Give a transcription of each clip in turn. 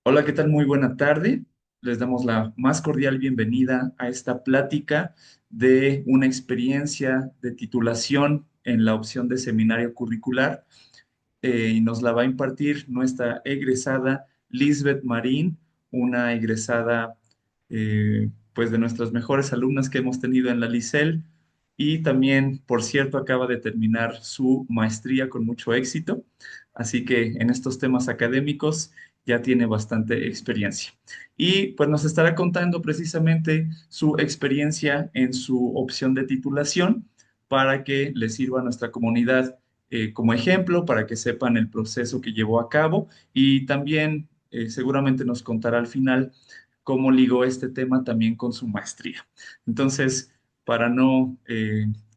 Hola, ¿qué tal? Muy buena tarde. Les damos la más cordial bienvenida a esta plática de una experiencia de titulación en la opción de seminario curricular y nos la va a impartir nuestra egresada Lisbeth Marín, una egresada pues de nuestras mejores alumnas que hemos tenido en la Licel y también, por cierto, acaba de terminar su maestría con mucho éxito, así que en estos temas académicos ya tiene bastante experiencia. Y pues nos estará contando precisamente su experiencia en su opción de titulación para que le sirva a nuestra comunidad como ejemplo para que sepan el proceso que llevó a cabo y también seguramente nos contará al final cómo ligó este tema también con su maestría. Entonces, para no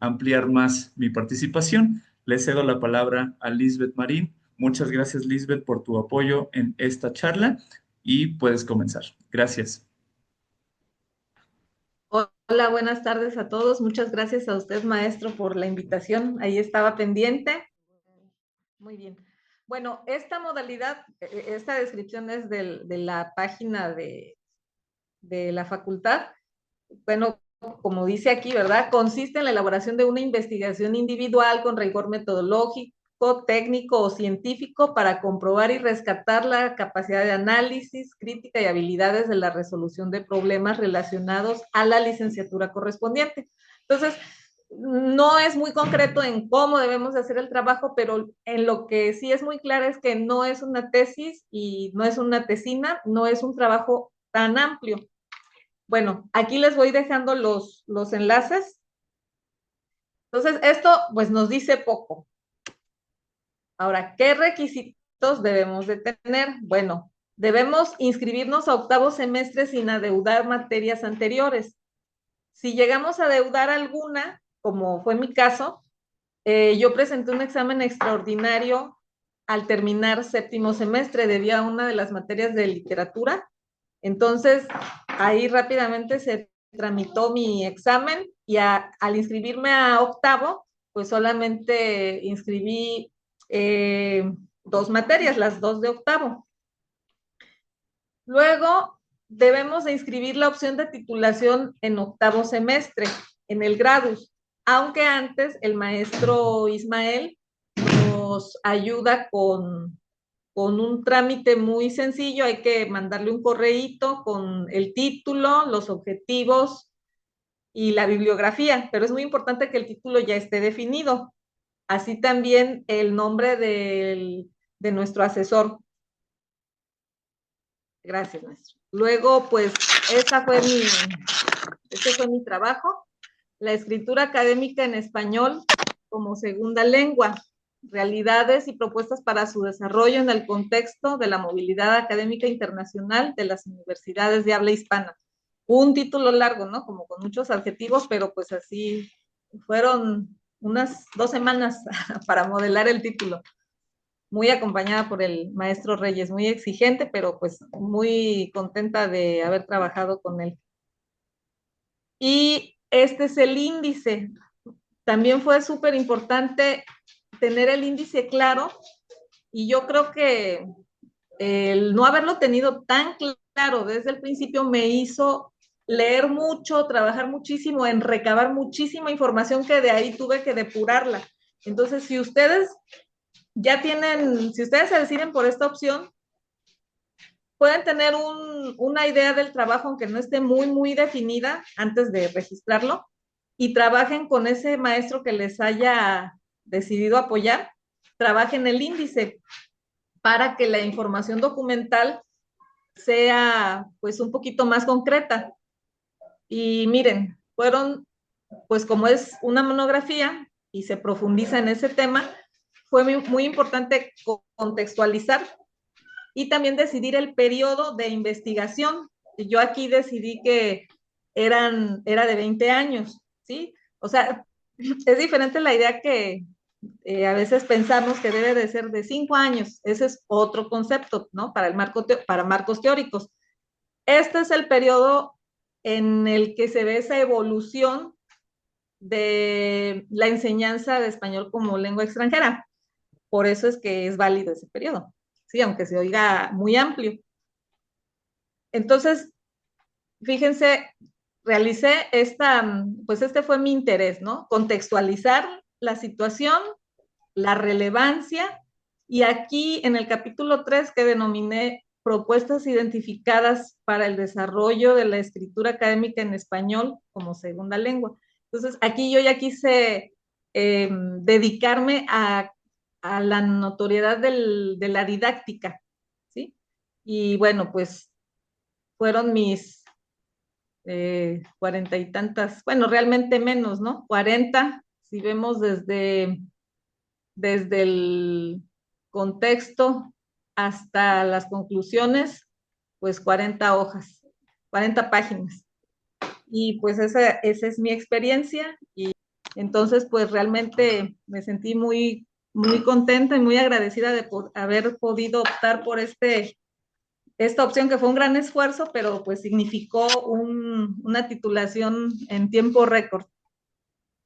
ampliar más mi participación, le cedo la palabra a Lisbeth Marín. Muchas gracias, Lisbeth, por tu apoyo en esta charla y puedes comenzar. Gracias. Hola, buenas tardes a todos. Muchas gracias a usted, maestro, por la invitación. Ahí estaba pendiente. Muy bien. Bueno, esta modalidad, esta descripción es de la página de la facultad. Bueno, como dice aquí, ¿verdad? Consiste en la elaboración de una investigación individual con rigor metodológico, técnico o científico para comprobar y rescatar la capacidad de análisis, crítica y habilidades de la resolución de problemas relacionados a la licenciatura correspondiente. Entonces, no es muy concreto en cómo debemos hacer el trabajo, pero en lo que sí es muy claro es que no es una tesis y no es una tesina, no es un trabajo tan amplio. Bueno, aquí les voy dejando los enlaces. Entonces, esto pues nos dice poco. Ahora, ¿qué requisitos debemos de tener? Bueno, debemos inscribirnos a octavo semestre sin adeudar materias anteriores. Si llegamos a adeudar alguna, como fue mi caso, yo presenté un examen extraordinario al terminar séptimo semestre, debía una de las materias de literatura. Entonces, ahí rápidamente se tramitó mi examen y al inscribirme a octavo, pues solamente inscribí dos materias, las dos de octavo. Luego, debemos de inscribir la opción de titulación en octavo semestre, en el Gradus, aunque antes el maestro Ismael nos ayuda con un trámite muy sencillo. Hay que mandarle un correíto con el título, los objetivos y la bibliografía, pero es muy importante que el título ya esté definido. Así también el nombre de nuestro asesor. Gracias, maestro. Luego, pues, este fue mi trabajo. La escritura académica en español como segunda lengua, realidades y propuestas para su desarrollo en el contexto de la movilidad académica internacional de las universidades de habla hispana. Un título largo, ¿no? Como con muchos adjetivos, pero pues así fueron unas 2 semanas para modelar el título. Muy acompañada por el maestro Reyes, muy exigente, pero pues muy contenta de haber trabajado con él. Y este es el índice. También fue súper importante tener el índice claro, y yo creo que el no haberlo tenido tan claro desde el principio me hizo leer mucho, trabajar muchísimo, en recabar muchísima información que de ahí tuve que depurarla. Entonces, si ustedes si ustedes se deciden por esta opción, pueden tener una idea del trabajo, aunque no esté muy definida antes de registrarlo, y trabajen con ese maestro que les haya decidido apoyar, trabajen el índice para que la información documental sea pues un poquito más concreta. Y miren, fueron, pues como es una monografía y se profundiza en ese tema, fue muy importante contextualizar y también decidir el periodo de investigación. Yo aquí decidí que era de 20 años, ¿sí? O sea, es diferente la idea que a veces pensamos que debe de ser de 5 años. Ese es otro concepto, ¿no? Para marcos teóricos. Este es el periodo en el que se ve esa evolución de la enseñanza de español como lengua extranjera. Por eso es que es válido ese periodo, sí, aunque se oiga muy amplio. Entonces, fíjense, realicé pues este fue mi interés, ¿no? Contextualizar la situación, la relevancia, y aquí en el capítulo 3 que denominé propuestas identificadas para el desarrollo de la escritura académica en español como segunda lengua. Entonces, aquí yo ya quise dedicarme a la notoriedad de la didáctica, ¿sí? Y bueno, pues fueron mis 40 y tantas, bueno, realmente menos, ¿no? 40, si vemos desde el contexto hasta las conclusiones, pues 40 hojas, 40 páginas. Y pues esa es mi experiencia, y entonces pues realmente me sentí muy contenta y muy agradecida de haber podido optar por esta opción, que fue un gran esfuerzo, pero pues significó una titulación en tiempo récord.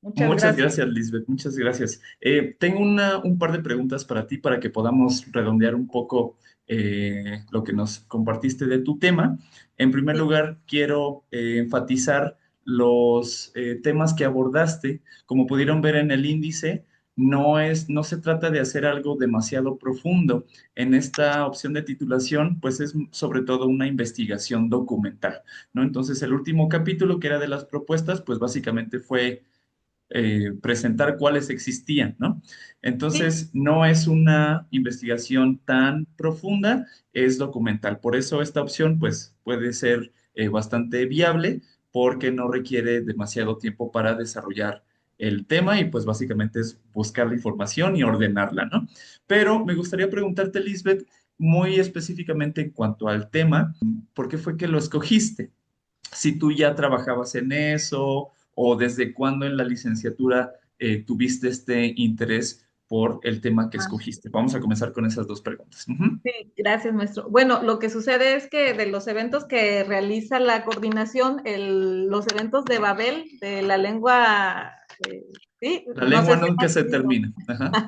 Muchas Muchas gracias. gracias, Lisbeth, muchas gracias. Tengo un par de preguntas para ti para que podamos redondear un poco lo que nos compartiste de tu tema. En primer Sí. lugar, quiero enfatizar los temas que abordaste. Como pudieron ver en el índice, no se trata de hacer algo demasiado profundo. En esta opción de titulación, pues es sobre todo una investigación documental, ¿no? Entonces, el último capítulo, que era de las propuestas, pues básicamente fue presentar cuáles existían, ¿no? Sí. Entonces, no es una investigación tan profunda, es documental. Por eso esta opción, pues, puede ser bastante viable porque no requiere demasiado tiempo para desarrollar el tema y pues básicamente es buscar la información y ordenarla, ¿no? Pero me gustaría preguntarte, Lisbeth, muy específicamente en cuanto al tema, ¿por qué fue que lo escogiste? Si tú ya trabajabas en eso o desde cuándo en la licenciatura tuviste este interés por el tema que Ah, escogiste. Vamos a comenzar con esas dos preguntas. Ujú. sí, gracias, maestro. Bueno, lo que sucede es que de los eventos que realiza la coordinación, los eventos de Babel, de la lengua, eh, sí, La no lengua sé si nunca has se tenido. termina. Ajá. Ujú.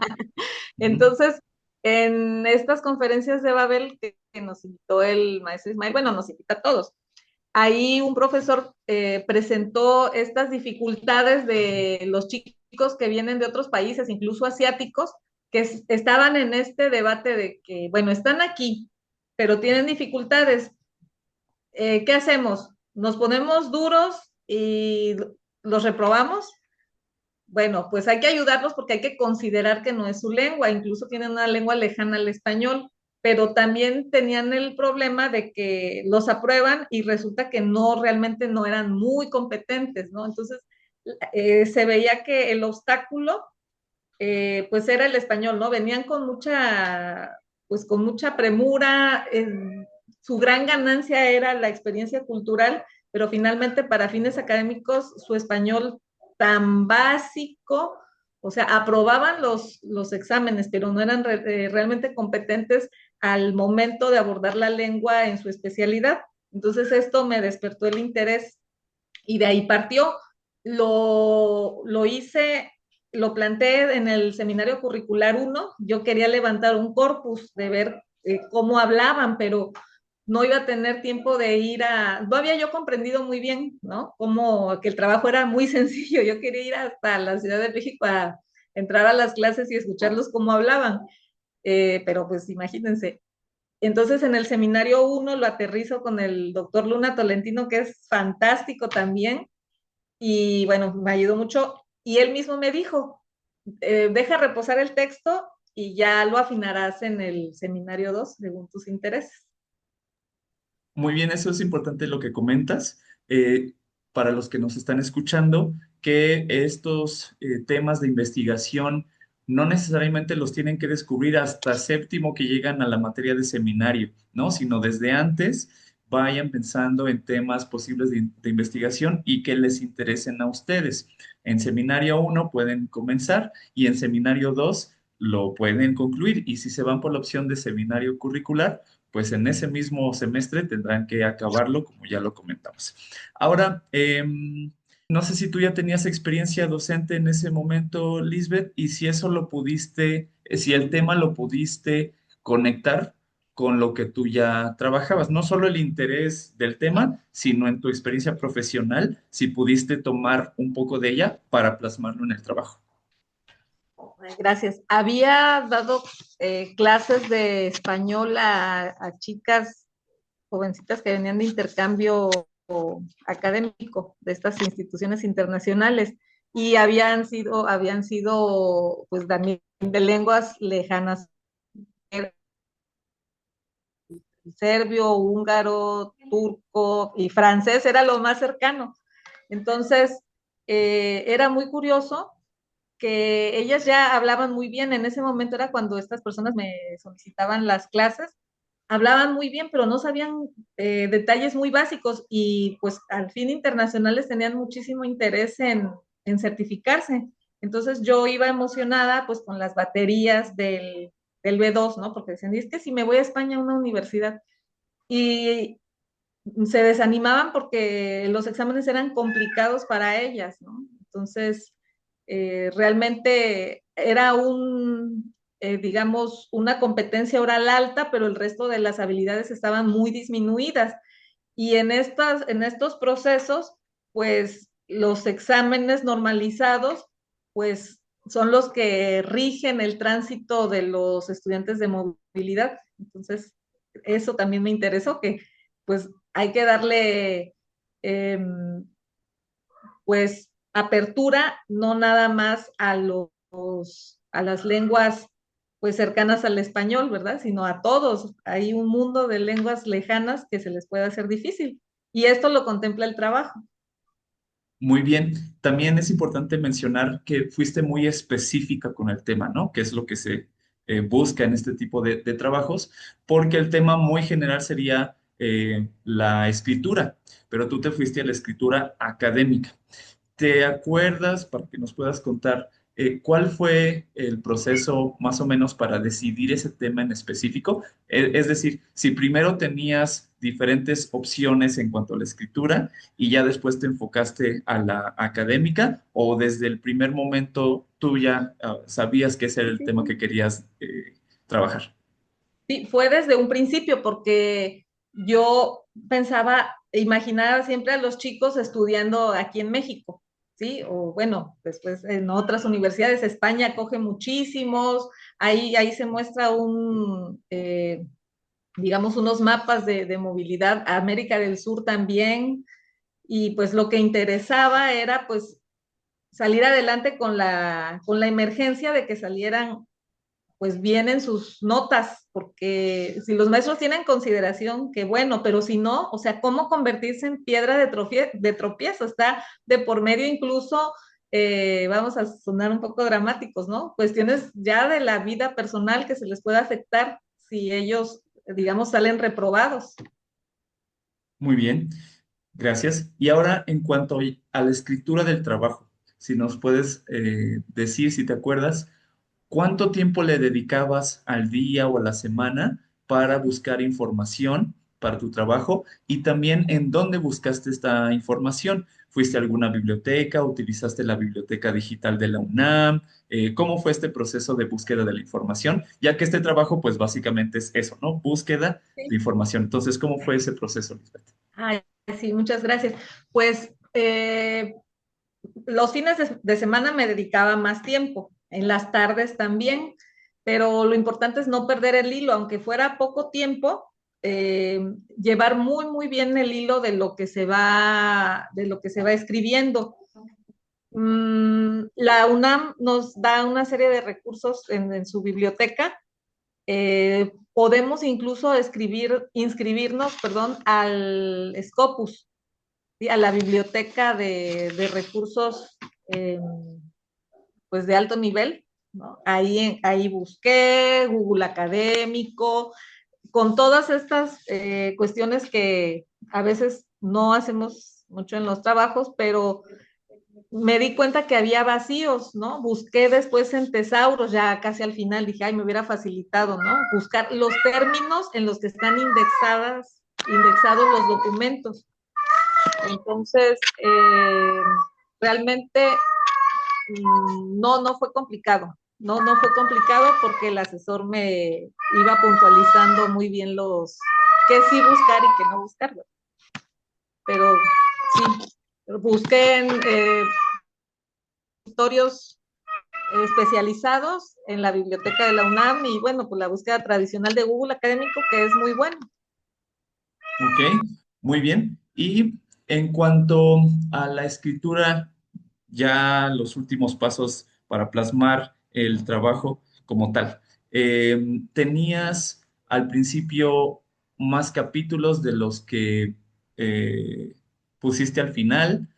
Entonces, en estas conferencias de Babel que nos invitó el maestro Ismael, bueno, nos invita a todos, ahí un profesor presentó estas dificultades de los chicos que vienen de otros países, incluso asiáticos, que estaban en este debate de que, bueno, están aquí, pero tienen dificultades. ¿Qué hacemos? ¿Nos ponemos duros y los reprobamos? Bueno, pues hay que ayudarlos porque hay que considerar que no es su lengua, incluso tienen una lengua lejana al español, pero también tenían el problema de que los aprueban y resulta que no, realmente no eran muy competentes, ¿no? Entonces, se veía que el obstáculo, pues era el español, ¿no? Venían pues con mucha premura, su gran ganancia era la experiencia cultural, pero finalmente para fines académicos su español tan básico, o sea, aprobaban los exámenes, pero no eran realmente competentes al momento de abordar la lengua en su especialidad. Entonces esto me despertó el interés y de ahí partió. Lo hice, lo planteé en el seminario curricular 1. Yo quería levantar un corpus de ver cómo hablaban, pero no iba a tener tiempo de no había yo comprendido muy bien, ¿no? Como que el trabajo era muy sencillo. Yo quería ir hasta la Ciudad de México a entrar a las clases y escucharlos cómo hablaban. Pero pues imagínense. Entonces en el seminario 1 lo aterrizo con el doctor Luna Tolentino, que es fantástico también, y bueno, me ayudó mucho. Y él mismo me dijo, deja reposar el texto y ya lo afinarás en el seminario 2 según tus intereses. Muy bien, eso es importante lo que comentas. Para los que nos están escuchando, que estos temas de investigación no necesariamente los tienen que descubrir hasta séptimo que llegan a la materia de seminario, ¿no? Sino desde antes vayan pensando en temas posibles de investigación y que les interesen a ustedes. En seminario uno pueden comenzar y en seminario 2 lo pueden concluir. Y si se van por la opción de seminario curricular, pues en ese mismo semestre tendrán que acabarlo, como ya lo comentamos. Ahora, no sé si tú ya tenías experiencia docente en ese momento, Lisbeth, y si eso lo pudiste, si el tema lo pudiste conectar con lo que tú ya trabajabas. No solo el interés del tema, sino en tu experiencia profesional, si pudiste tomar un poco de ella para plasmarlo en el trabajo. Gracias. Había dado clases de español a chicas jovencitas que venían de intercambio académico de estas instituciones internacionales y habían sido pues también de lenguas lejanas, serbio, húngaro, turco y francés era lo más cercano. Entonces, era muy curioso que ellas ya hablaban muy bien. En ese momento era cuando estas personas me solicitaban las clases, hablaban muy bien, pero no sabían detalles muy básicos y pues al fin internacionales tenían muchísimo interés en certificarse. Entonces yo iba emocionada pues con las baterías del B2, ¿no? Porque decían, es que si me voy a España a una universidad y se desanimaban porque los exámenes eran complicados para ellas, ¿no? Entonces, realmente era digamos, una competencia oral alta, pero el resto de las habilidades estaban muy disminuidas. Y en estos procesos, pues los exámenes normalizados, pues son los que rigen el tránsito de los estudiantes de movilidad. Entonces, eso también me interesó, que pues hay que darle eh, pues apertura no nada más a las lenguas pues cercanas al español, ¿verdad? Sino a todos. Hay un mundo de lenguas lejanas que se les puede hacer difícil. Y esto lo contempla el trabajo. Muy bien. También es importante mencionar que fuiste muy específica con el tema, ¿no? Que es lo que se busca en este tipo de trabajos, porque el tema muy general sería la escritura, pero tú te fuiste a la escritura académica. ¿Te acuerdas, para que nos puedas contar, cuál fue el proceso más o menos para decidir ese tema en específico? Es decir, si primero tenías diferentes opciones en cuanto a la escritura y ya después te enfocaste a la académica, o desde el primer momento tú ya sabías que ese era el tema que querías trabajar. Sí, fue desde un principio porque yo pensaba, imaginaba siempre a los chicos estudiando aquí en México, ¿sí? O bueno, después en otras universidades, España acoge muchísimos, ahí se muestra digamos, unos mapas de movilidad, América del Sur también, y pues lo que interesaba era pues salir adelante con la emergencia de que salieran pues bien en sus notas, porque si los maestros tienen consideración, que bueno, pero si no, o sea, ¿cómo convertirse en piedra de tropiezo? Está de por medio incluso, vamos a sonar un poco dramáticos, ¿no? Cuestiones ya de la vida personal que se les puede afectar si ellos, digamos, salen reprobados. Muy bien, gracias. Y ahora, en cuanto a la escritura del trabajo, si nos puedes decir, si te acuerdas, ¿cuánto tiempo le dedicabas al día o a la semana para buscar información para tu trabajo? Y también, ¿en dónde buscaste esta información? ¿Fuiste a alguna biblioteca? ¿Utilizaste la biblioteca digital de la UNAM? ¿Cómo fue este proceso de búsqueda de la información? Ya que este trabajo, pues básicamente es eso, ¿no? Búsqueda de Sí. información. Entonces, ¿cómo fue ese proceso, Lisbeth? Ay, sí, muchas gracias. Pues los fines de semana me dedicaba más tiempo, en las tardes también, pero lo importante es no perder el hilo, aunque fuera poco tiempo, llevar muy bien el hilo de lo que se va escribiendo. La UNAM nos da una serie de recursos en su biblioteca. Podemos incluso inscribirnos, perdón, al Scopus, ¿sí? A la biblioteca de recursos eh, pues de alto nivel, ¿no? Ahí busqué Google Académico, con todas estas cuestiones que a veces no hacemos mucho en los trabajos, pero me di cuenta que había vacíos, ¿no? Busqué después en Tesauros, ya casi al final dije, ay, me hubiera facilitado, ¿no? Buscar los términos en los que están indexados los documentos. Entonces, realmente no fue complicado. no fue complicado porque el asesor me iba puntualizando muy bien los qué sí buscar y qué no buscar. Pero sí, busqué en historios especializados en la biblioteca de la UNAM y bueno, pues la búsqueda tradicional de Google Académico, que es muy buena. Ok, muy bien. Y en cuanto a la escritura, ya los últimos pasos para plasmar el trabajo como tal. ¿Tenías al principio más capítulos de los que eh, pusiste al final?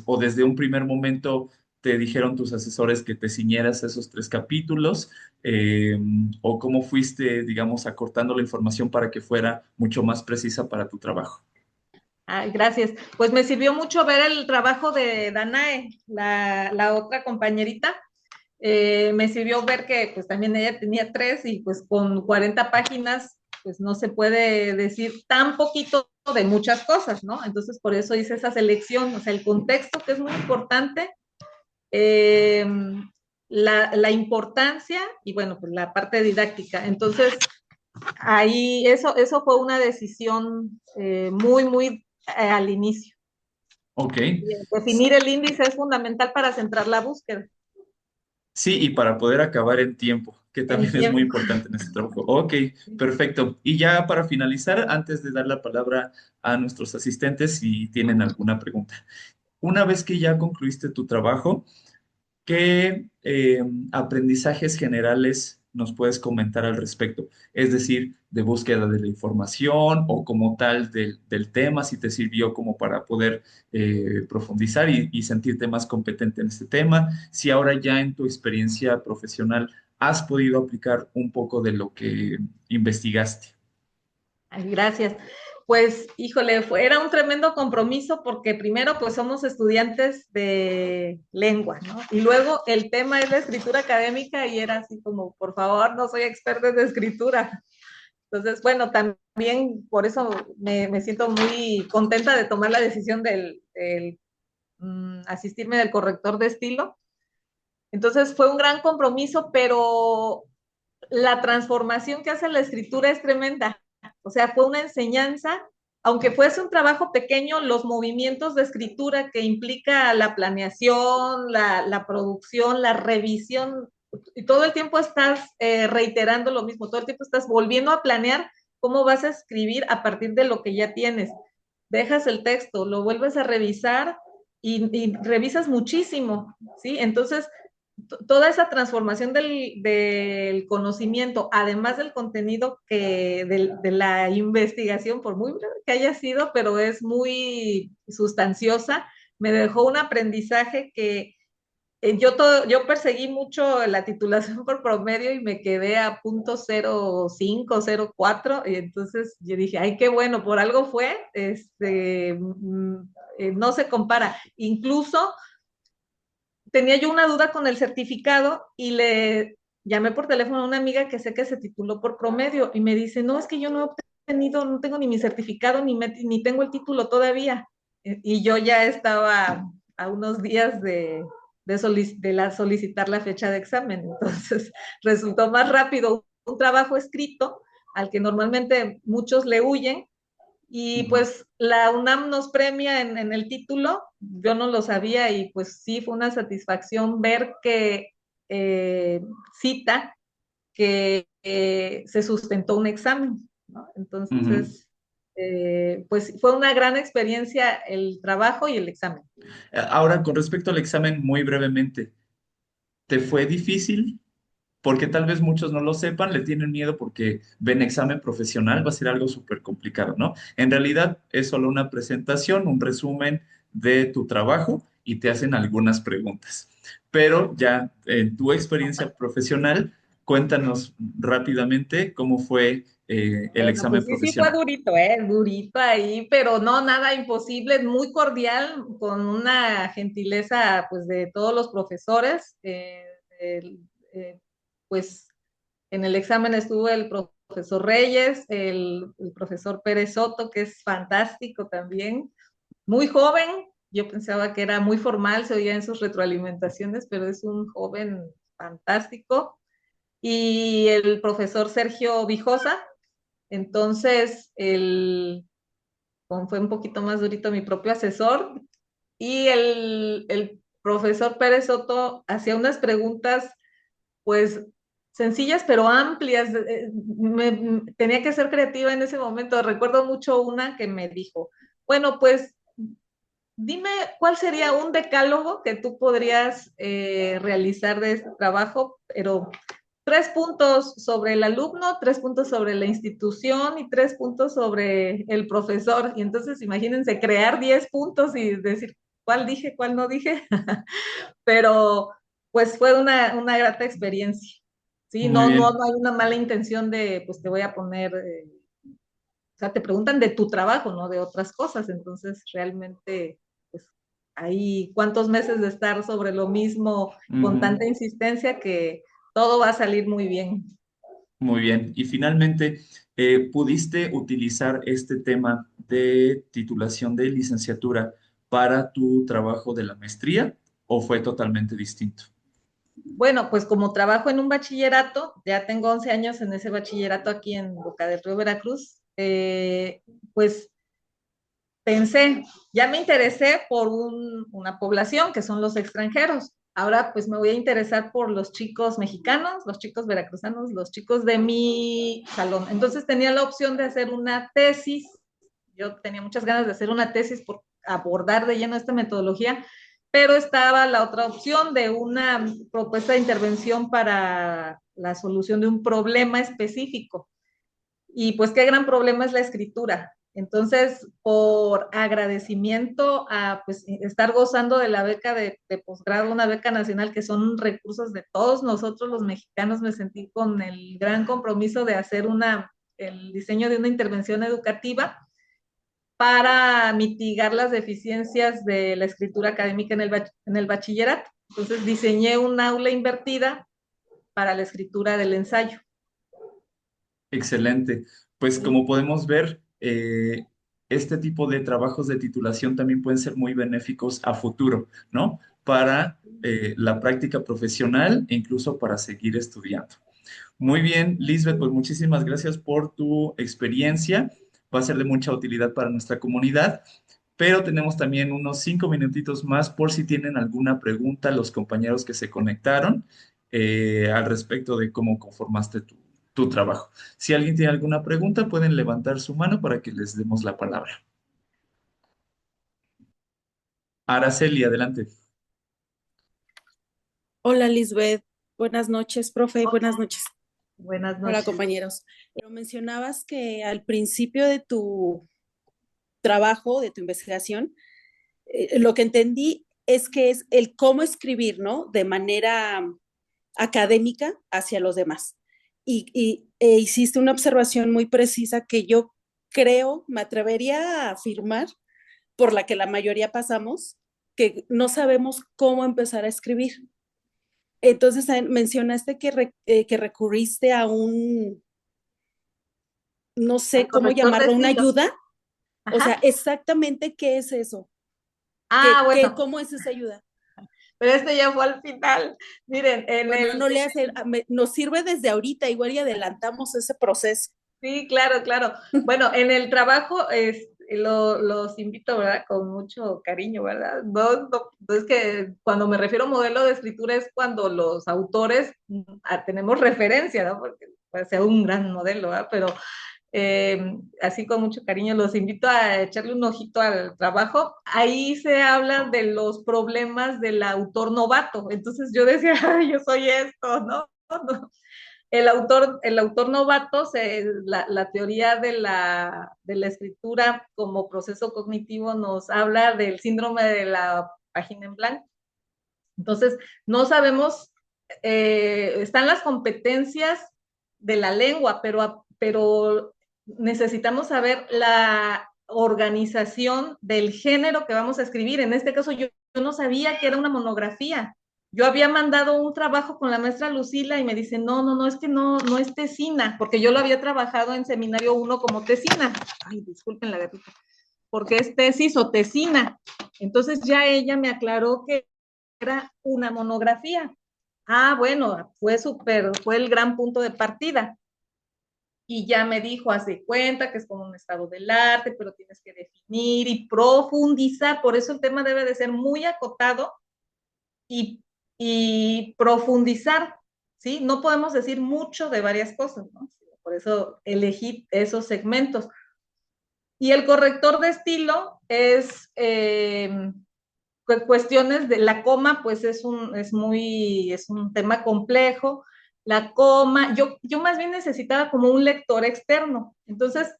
O desde un primer momento te dijeron tus asesores que te ciñeras a esos tres capítulos? Eh, ¿O cómo fuiste, digamos, acortando la información para que fuera mucho más precisa para tu trabajo? Ay, gracias. Pues me sirvió mucho ver el trabajo de Danae, la otra compañerita. Me sirvió ver que pues también ella tenía tres y pues con 40 páginas pues no se puede decir tan poquito de muchas cosas, ¿no? Entonces por eso hice esa selección, o sea, el contexto que es muy importante, eh, la importancia y bueno, pues la parte didáctica. Entonces ahí eso fue una decisión muy al inicio. Ok. Definir el índice es fundamental para centrar la búsqueda Sí, y para poder acabar en tiempo, que en también es muy tiempo. importante en este trabajo. Ok, perfecto. Y ya para finalizar, antes de dar la palabra a nuestros asistentes, si tienen alguna pregunta. Una vez que ya concluiste tu trabajo, ¿qué aprendizajes generales nos puedes comentar al respecto? Es decir, de búsqueda de la información o como tal del tema, si te sirvió como para poder profundizar y sentirte más competente en este tema. Si ahora ya en tu experiencia profesional has podido aplicar un poco de lo que investigaste. Ay, gracias. Pues, híjole, era un tremendo compromiso porque primero, pues somos estudiantes de lengua, ¿no? Y luego el tema es la escritura académica y era así como, por favor, no soy experta en escritura. Entonces, bueno, también por eso me siento muy contenta de tomar la decisión del asistirme del corrector de estilo. Entonces, fue un gran compromiso, pero la transformación que hace la escritura es tremenda. O sea, fue una enseñanza, aunque fuese un trabajo pequeño, los movimientos de escritura que implica la planeación, la producción, la revisión, y todo el tiempo estás reiterando lo mismo, todo el tiempo estás volviendo a planear cómo vas a escribir a partir de lo que ya tienes. Dejas el texto, lo vuelves a revisar y revisas muchísimo, ¿sí? Entonces, toda esa transformación del conocimiento, además del contenido de la investigación, por muy breve que haya sido, pero es muy sustanciosa, me dejó un aprendizaje que yo perseguí mucho la titulación por promedio y me quedé a punto 0.5, 0.4, y entonces yo dije, ay, qué bueno, por algo fue, no se compara. Incluso tenía yo una duda con el certificado y le llamé por teléfono a una amiga que sé que se tituló por promedio y me dice, no, es que yo no he obtenido, no tengo ni mi certificado ni tengo el título todavía. Y yo ya estaba a unos días solicitar la fecha de examen. Entonces resultó más rápido un trabajo escrito al que normalmente muchos le huyen y Ujú. pues la UNAM nos premia en el título, yo no lo sabía y pues sí fue una satisfacción ver que eh, cita que se sustentó un examen, ¿no? Ujú. Entonces, pues fue una gran experiencia el trabajo y el examen. Ahora, con respecto al examen, muy brevemente, ¿te fue difícil? Porque tal vez muchos no lo sepan, le tienen miedo porque ven examen profesional, va a ser algo súper complicado, ¿no? En realidad es solo una presentación, un resumen de tu trabajo y te hacen algunas preguntas. Pero ya en tu experiencia profesional, cuéntanos rápidamente cómo fue el Bueno, examen pues sí, sí fue profesional. durito, durito ahí, pero no, nada imposible, muy cordial, con una gentileza, pues, de todos los profesores. El- eh, pues, en el examen estuvo el profesor Reyes, el profesor Pérez Soto, que es fantástico también, muy joven. Yo pensaba que era muy formal, se oía en sus retroalimentaciones, pero es un joven fantástico, y el profesor Sergio Vijosa. Entonces, fue un poquito más durito mi propio asesor, y el profesor Pérez Soto hacía unas preguntas, pues, sencillas pero amplias. Tenía que ser creativa en ese momento. Recuerdo mucho una que me dijo, bueno, pues dime cuál sería un decálogo que tú podrías realizar de este trabajo, pero 3 puntos sobre el alumno, 3 puntos sobre la institución y 3 puntos sobre el profesor. Y entonces imagínense crear 10 puntos y decir cuál dije, cuál no dije. Pero pues fue una grata experiencia. Sí, Muy no bien, hay una mala intención de, pues te voy a poner, o sea, te preguntan de tu trabajo, no de otras cosas. Entonces, realmente, pues, hay cuántos meses de estar sobre lo mismo con ujú, tanta insistencia que todo va a salir muy bien. muy bien. Y finalmente, ¿pudiste utilizar este tema de titulación de licenciatura para tu trabajo de la maestría o fue totalmente distinto? Bueno, pues como trabajo en un bachillerato, ya tengo 11 años en ese bachillerato aquí en Boca del Río, Veracruz, pues pensé, ya me interesé por una población que son los extranjeros. Ahora pues me voy a interesar por los chicos mexicanos, los chicos veracruzanos, los chicos de mi salón. Entonces tenía la opción de hacer una tesis. Yo tenía muchas ganas de hacer una tesis por abordar de lleno esta metodología, pero estaba la otra opción de una propuesta de intervención para la solución de un problema específico. Y pues qué gran problema es la escritura. Entonces, por agradecimiento a pues, estar gozando de la beca de posgrado, una beca nacional que son recursos de todos nosotros los mexicanos, me sentí con el gran compromiso de hacer el diseño de una intervención educativa para mitigar las deficiencias de la escritura académica en el bachillerato. Entonces, diseñé un aula invertida para la escritura del ensayo. Excelente. Pues ¿Sí? como podemos ver, este tipo de trabajos de titulación también pueden ser muy benéficos a futuro, ¿no? Para la práctica profesional e incluso para seguir estudiando. Muy bien, Lisbeth, pues muchísimas gracias por tu experiencia. Va a ser de mucha utilidad para nuestra comunidad, pero tenemos también unos 5 minutitos más por si tienen alguna pregunta los compañeros que se conectaron al respecto de cómo conformaste tu trabajo. Si alguien tiene alguna pregunta, pueden levantar su mano para que les demos la palabra. Araceli, adelante. Hola Lisbeth, buenas noches, profe, buenas noches. Buenas Hola noches. compañeros. Pero mencionabas que al principio de tu trabajo, de tu investigación, lo que entendí es que es el cómo escribir, ¿no? De manera académica hacia los demás. Y hiciste una observación muy precisa que yo creo, me atrevería a afirmar, por la que la mayoría pasamos, que no sabemos cómo empezar a escribir. Entonces mencionaste que recurriste a no Al sé cómo corrector de llamarlo, una estilo. ayuda. O sea, Ajá. exactamente qué es eso, Bueno, cómo es esa ayuda. pero este ya fue al final. Miren, Bueno, no le hace, nos sirve desde ahorita, igual y adelantamos ese proceso. sí, claro, claro. Bueno, en el trabajo los invito, ¿verdad? Con mucho cariño, ¿verdad? No es que cuando me refiero a modelo de escritura es cuando los autores tenemos referencia, ¿no? Porque puede ser un gran modelo, ¿verdad? Pero así con mucho cariño los invito a echarle un ojito al trabajo. Ahí se habla de los problemas del autor novato. Entonces yo decía, ay, yo soy esto, ¿no? No. El autor novato, la teoría de la escritura como proceso cognitivo nos habla del síndrome de la página en blanco. Entonces, no sabemos, están las competencias de la lengua, pero necesitamos saber la organización del género que vamos a escribir. En este caso, yo no sabía que era una monografía. Yo había mandado un trabajo con la maestra Lucila y me dice, no, no, no, es que no es tesina, porque yo lo había trabajado en seminario 1 como tesina. Ay, disculpen la gatita, porque es tesis o tesina. Entonces ya ella me aclaró que era una monografía. Bueno, fue el gran punto de partida. Y ya me dijo, haz de cuenta que es como un estado del arte, pero tienes que definir y profundizar. Por eso el tema debe de ser muy acotado y, y profundizar, ¿sí? No podemos decir mucho de varias cosas, ¿no? Por eso elegí esos segmentos. Y el corrector de estilo es cuestiones de la coma, pues es un tema complejo. La coma, yo más bien necesitaba como un lector externo. Entonces,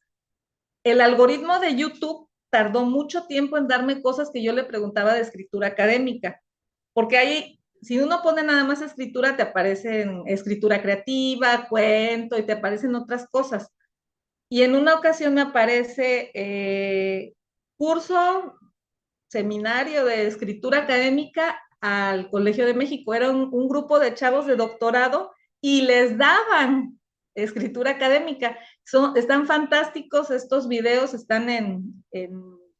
el algoritmo de YouTube tardó mucho tiempo en darme cosas que yo le preguntaba de escritura académica, porque ahí, si uno pone nada más escritura, te aparecen escritura creativa, cuento, y te aparecen otras cosas. Y en una ocasión me aparece curso, seminario de escritura académica al Colegio de México. Era un grupo de chavos de doctorado y les daban escritura académica. Están fantásticos estos videos, están en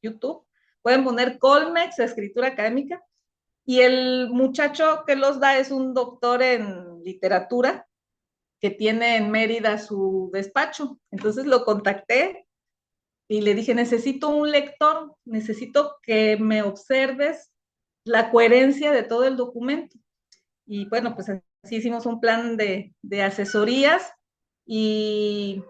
YouTube. Pueden poner Colmex, escritura académica. Y el muchacho que los da es un doctor en literatura que tiene en Mérida su despacho. Entonces lo contacté y le dije, necesito un lector, necesito que me observes la coherencia de todo el documento. Y bueno, pues así hicimos un plan de asesorías y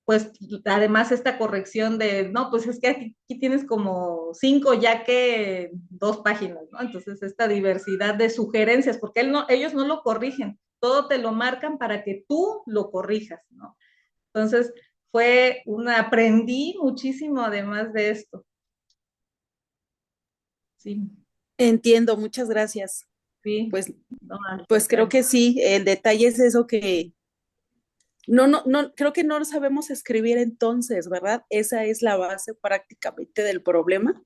pues además esta corrección de, no, pues es que aquí tienes como 5 ya que 2 páginas, ¿no? Entonces esta diversidad de sugerencias, porque ellos no lo corrigen, todo te lo marcan para que tú lo corrijas, ¿no? Entonces, aprendí muchísimo además de esto. Sí, Entiendo, muchas gracias. sí, Pues, no, al pues creo contrario. que sí, el detalle es eso que no, creo que no sabemos escribir entonces, ¿verdad? Esa es la base prácticamente del problema.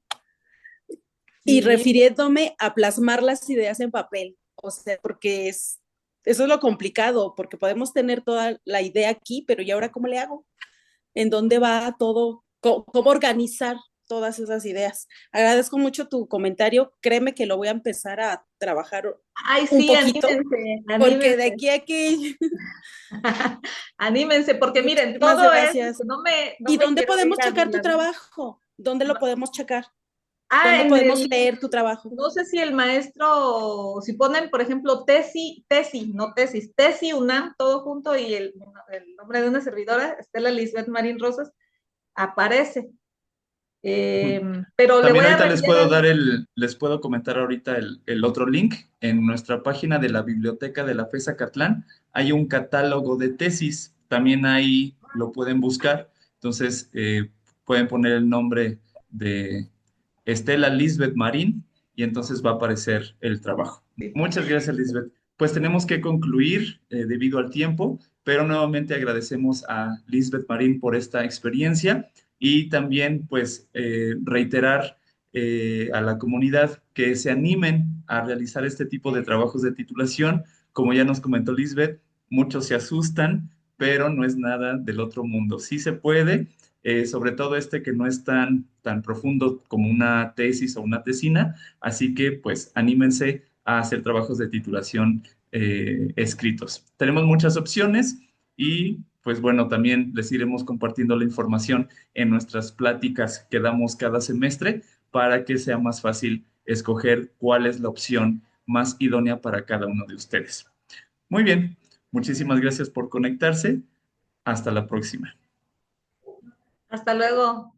Y Sí, refiriéndome a plasmar las ideas en papel, o sea, porque eso es lo complicado, porque podemos tener toda la idea aquí, pero ¿y ahora cómo le hago? ¿En dónde va todo? ¿Cómo organizar todas esas ideas? Agradezco mucho tu comentario, créeme que lo voy a empezar a trabajar ay, un sí, poquito, anímense, porque de anímense. aquí a aquí, Anímense, porque miren, muchísimas todo es, gracias. no ¿Y me dónde quiero podemos dejar de checar tu lado. trabajo? ¿Dónde lo No, podemos checar? ¿Dónde en podemos leer tu trabajo? no sé si el maestro, si ponen, por ejemplo, no tesis, Tesi UNAM, todo junto, y el nombre de una servidora, Estela Lisbeth Marín Rosas, aparece. Ujú. Pero le También voy a ahorita reenviar les puedo comentar ahorita el otro link. En nuestra página de la biblioteca de la FES Acatlán hay un catálogo de tesis. También ahí lo pueden buscar. Entonces, pueden poner el nombre de Estela Lisbeth Marín y entonces va a aparecer el trabajo. Muchas gracias, Lisbeth. Pues tenemos que concluir debido al tiempo, pero nuevamente agradecemos a Lisbeth Marín por esta experiencia y también pues reiterar a la comunidad que se animen a realizar este tipo de trabajos de titulación. Como ya nos comentó Lisbeth, muchos se asustan, pero no es nada del otro mundo. Sí se puede, sobre todo este que no es tan profundo como una tesis o una tesina, así que pues anímense a hacer trabajos de titulación escritos. Tenemos muchas opciones y pues bueno, también les iremos compartiendo la información en nuestras pláticas que damos cada semestre para que sea más fácil escoger cuál es la opción más idónea para cada uno de ustedes. Muy bien, muchísimas gracias por conectarse. Hasta la próxima. Hasta luego.